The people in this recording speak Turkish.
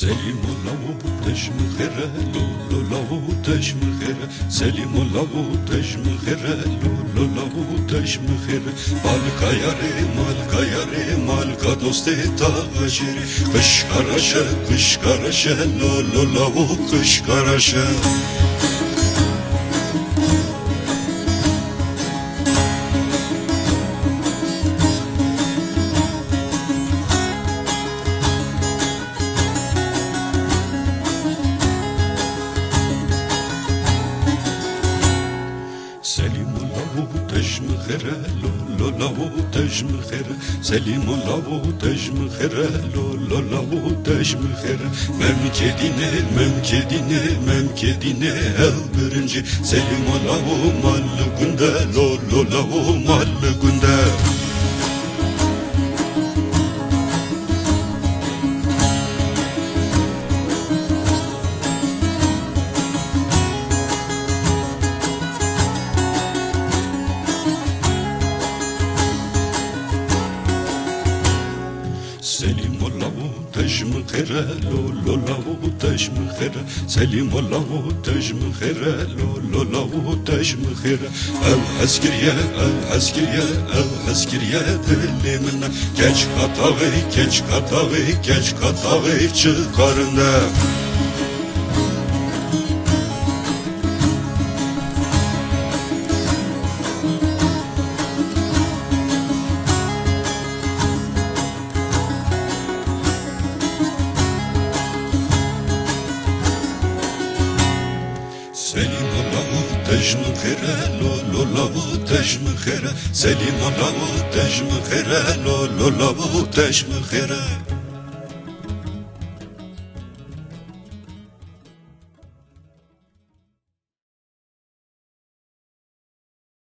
سلیم الله تشم خیره لولو لاو تشم خیره سلیم الله تشم خیره لولو لاو تشم خیره مالکا یاره مالکا دوست تاجری کش کراشه لولو لاو کش کراشه سلیم الله تشم خیره لولو لاو تشم خیره سلیم الله تشم خیره لولو لاو تشم خیره memkedine el birinci Selim Allahu mallı günde lolo lahu mallı günde Selim Allahu tejm khire lolo lahu tejm khire Selim Allahu tejm khire lolo lahu tejm khire Ev askeriye dilimine Geç katağı çıkarında Selim Allahu tejm khire lolo lahu tejm khire Selim Allahu tejm khire lolo lahu tejm khire